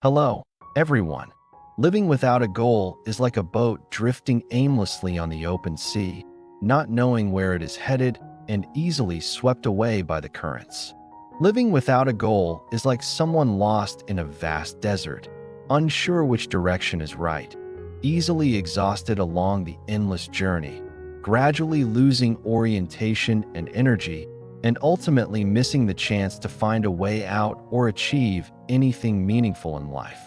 Hello, everyone. Living without a goal is like a boat drifting aimlessly on the open sea, not knowing where it is headed and easily swept away by the currents. Living without a goal is like someone lost in a vast desert, unsure which direction is right, easily exhausted along the endless journey, gradually losing orientation and energy, and ultimately missing the chance to find a way out or achieve anything meaningful in life.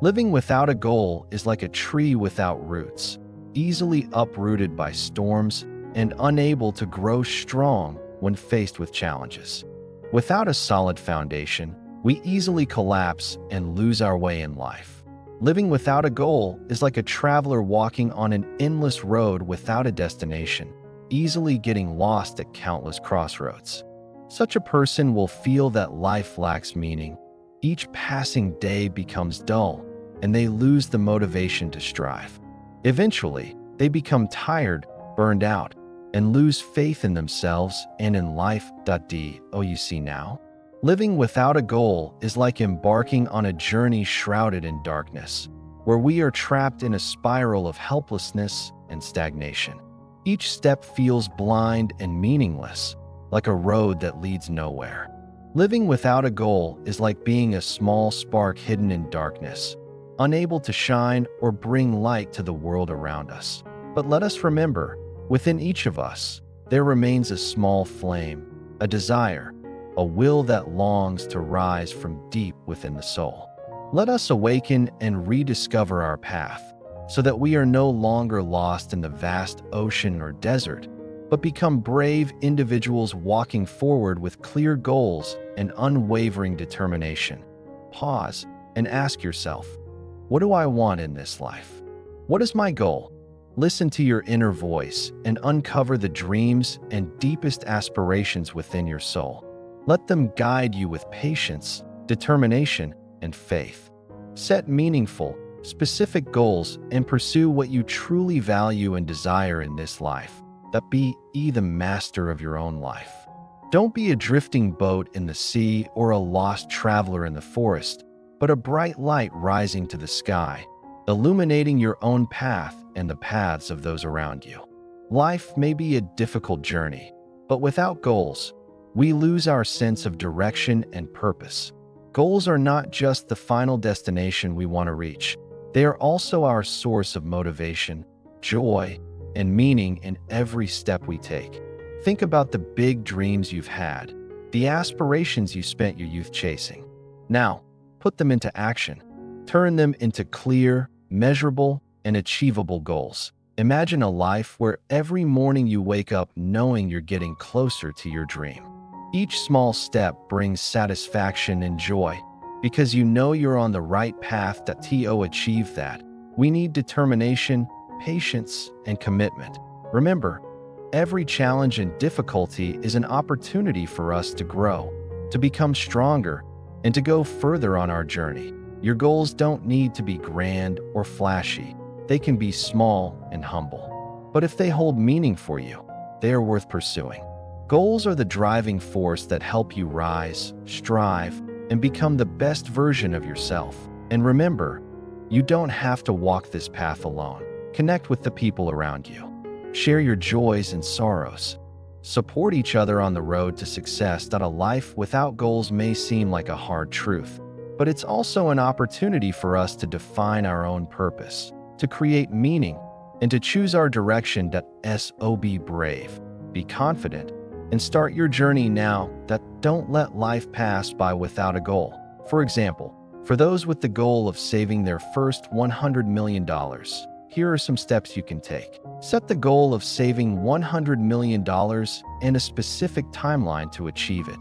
Living without a goal is like a tree without roots, easily uprooted by storms and unable to grow strong when faced with challenges. Without a solid foundation, we easily collapse and lose our way in life. Living without a goal is like a traveler walking on an endless road without a destination, easily getting lost at countless crossroads. Such a person will feel that life lacks meaning. Each passing day becomes dull, and they lose the motivation to strive. Eventually, they become tired, burned out, and lose faith in themselves and in life. Do you see now? Living without a goal is like embarking on a journey shrouded in darkness, where we are trapped in a spiral of helplessness and stagnation. Each step feels blind and meaningless, like a road that leads nowhere. Living without a goal is like being a small spark hidden in darkness, unable to shine or bring light to the world around us. But let us remember, within each of us, there remains a small flame, a desire, a will that longs to rise from deep within the soul. Let us awaken and rediscover our path, so that we are no longer lost in the vast ocean or desert, but become brave individuals walking forward with clear goals and unwavering determination. Pause and ask yourself, what do I want in this life? What is my goal? Listen to your inner voice and uncover the dreams and deepest aspirations within your soul. Let them guide you with patience, determination, and faith. Set meaningful, specific goals and pursue what you truly value and desire in this life. Be the master of your own life. Don't be a drifting boat in the sea or a lost traveler in the forest, but a bright light rising to the sky, illuminating your own path and the paths of those around you. Life may be a difficult journey, but without goals, we lose our sense of direction and purpose. Goals are not just the final destination we want to reach. They are also our source of motivation, joy, and meaning in every step we take. Think about the big dreams you've had, the aspirations you spent your youth chasing. Now, put them into action. Turn them into clear, measurable, and achievable goals. Imagine a life where every morning you wake up knowing you're getting closer to your dream. Each small step brings satisfaction and joy because you know you're on the right path to achieve that. We need determination, patience, and commitment. Remember, every challenge and difficulty is an opportunity for us to grow, to become stronger, and to go further on our journey. Your goals don't need to be grand or flashy. They can be small and humble. But if they hold meaning for you, they are worth pursuing. Goals are the driving force that help you rise, strive, and become the best version of yourself. And remember, you don't have to walk this path alone. Connect with the people around you. Share your joys and sorrows. Support each other on the road to success. A life without goals may seem like a hard truth, but it's also an opportunity for us to define our own purpose, to create meaning, and to choose our direction. Be brave, be confident, and start your journey now. Don't let life pass by without a goal. For example, for those with the goal of saving their first $100 million, here are some steps you can take. Set the goal of saving $100 million and a specific timeline to achieve it.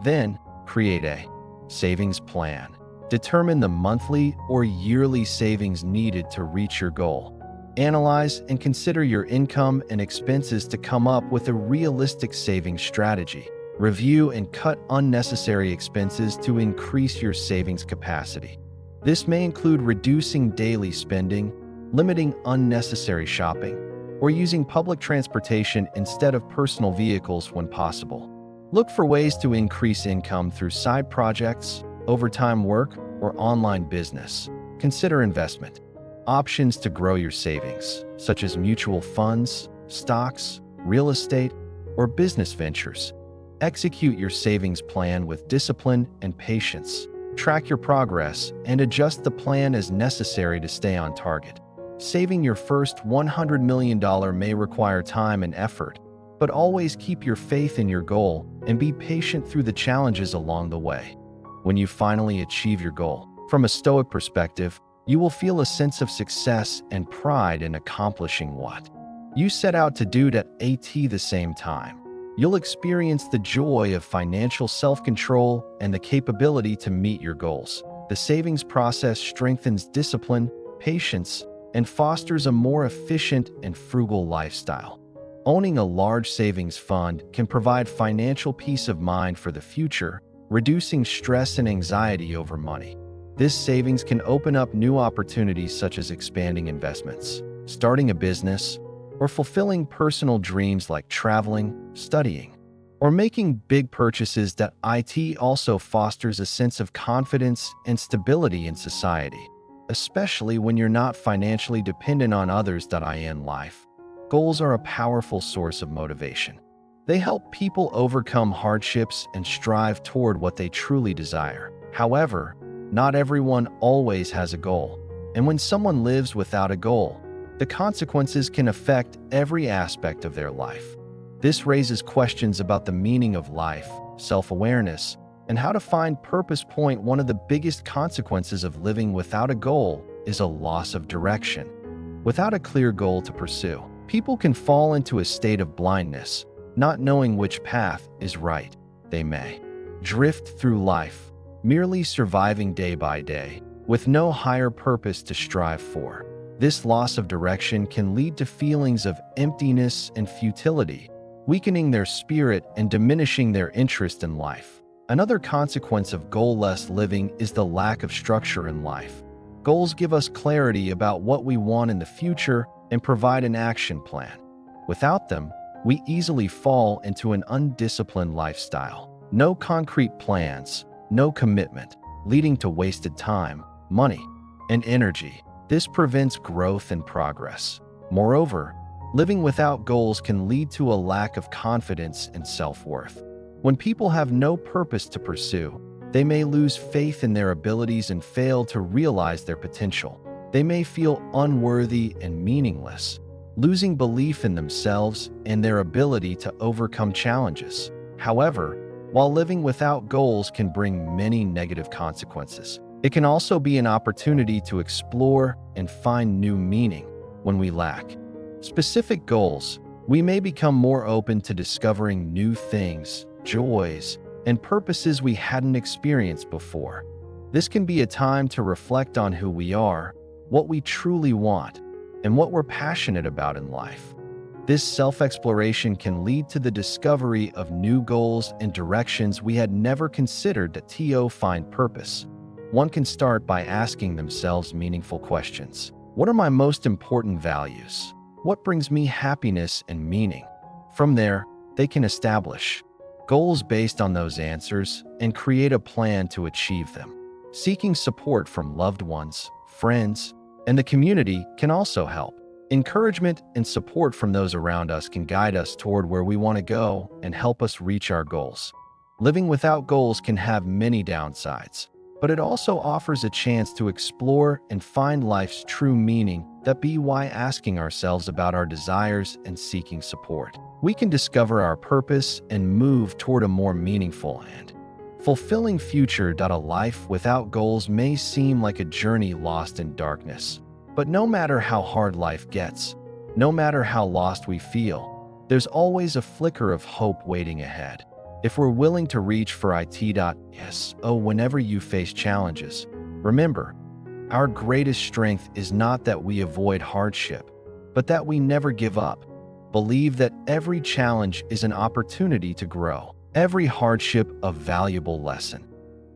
Then, create a savings plan. Determine the monthly or yearly savings needed to reach your goal. Analyze and consider your income and expenses to come up with a realistic savings strategy. Review and cut unnecessary expenses to increase your savings capacity. This may include reducing daily spending, limiting unnecessary shopping, or using public transportation instead of personal vehicles when possible. Look for ways to increase income through side projects, overtime work, or online business, consider investment. Options to grow your savings, such as mutual funds, stocks, real estate, or business ventures. Execute your savings plan with discipline and patience. Track your progress and adjust the plan as necessary to stay on target. Saving your first $100 million may require time and effort, but always keep your faith in your goal and be patient through the challenges along the way. When you finally achieve your goal, from a Stoic perspective, you will feel a sense of success and pride in accomplishing what you set out to do at the same time. You'll experience the joy of financial self-control and the capability to meet your goals. The savings process strengthens discipline, patience, and fosters a more efficient and frugal lifestyle. Owning a large savings fund can provide financial peace of mind for the future, reducing stress and anxiety over money. This savings can open up new opportunities such as expanding investments, starting a business, or fulfilling personal dreams like traveling, studying, or making big purchases. That it also fosters a sense of confidence and stability in society, especially when you're not financially dependent on others. In life, goals are a powerful source of motivation. They help people overcome hardships and strive toward what they truly desire. However, not everyone always has a goal, and when someone lives without a goal, the consequences can affect every aspect of their life. This raises questions about the meaning of life, self-awareness, and how to find purpose. One of the biggest consequences of living without a goal is a loss of direction. Without a clear goal to pursue, people can fall into a state of blindness, not knowing which path is right. They may drift through life, merely surviving day by day, with no higher purpose to strive for. This loss of direction can lead to feelings of emptiness and futility, weakening their spirit and diminishing their interest in life. Another consequence of goal-less living is the lack of structure in life. Goals give us clarity about what we want in the future and provide an action plan. Without them, we easily fall into an undisciplined lifestyle. No concrete plans, no commitment, leading to wasted time, money, and energy. This prevents growth and progress. Moreover, living without goals can lead to a lack of confidence and self-worth. When people have no purpose to pursue, they may lose faith in their abilities and fail to realize their potential. They may feel unworthy and meaningless, losing belief in themselves and their ability to overcome challenges. However, while living without goals can bring many negative consequences, it can also be an opportunity to explore and find new meaning. When we lack specific goals, we may become more open to discovering new things, joys, and purposes we hadn't experienced before. This can be a time to reflect on who we are, what we truly want, and what we're passionate about in life. This self-exploration can lead to the discovery of new goals and directions we had never considered to find purpose. One can start by asking themselves meaningful questions. What are my most important values? What brings me happiness and meaning? From there, they can establish goals based on those answers and create a plan to achieve them. Seeking support from loved ones, friends, and the community can also help. Encouragement and support from those around us can guide us toward where we want to go and help us reach our goals. Living without goals can have many downsides, but it also offers a chance to explore and find life's true meaning. By asking ourselves about our desires and seeking support, we can discover our purpose and move toward a more meaningful and fulfilling future. A life without goals may seem like a journey lost in darkness. But no matter how hard life gets, no matter how lost we feel, there's always a flicker of hope waiting ahead. If we're willing to reach for whenever you face challenges, remember, our greatest strength is not that we avoid hardship, but that we never give up. Believe that every challenge is an opportunity to grow, every hardship a valuable lesson.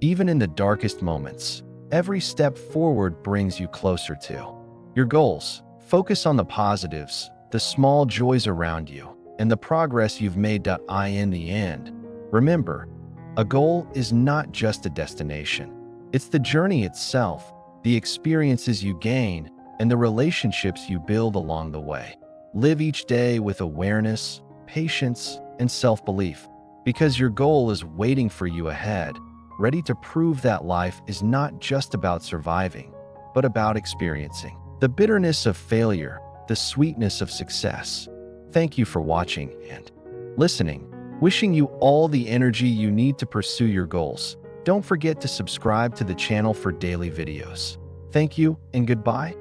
Even in the darkest moments, every step forward brings you closer to your goals. Focus on the positives, the small joys around you, and the progress you've made. In the end, remember, a goal is not just a destination. It's the journey itself, the experiences you gain, and the relationships you build along the way. Live each day with awareness, patience, and self-belief, because your goal is waiting for you ahead, ready to prove that life is not just about surviving, but about experiencing the bitterness of failure, the sweetness of success. Thank you for watching and listening. Wishing you all the energy you need to pursue your goals. Don't forget to subscribe to the channel for daily videos. Thank you and goodbye.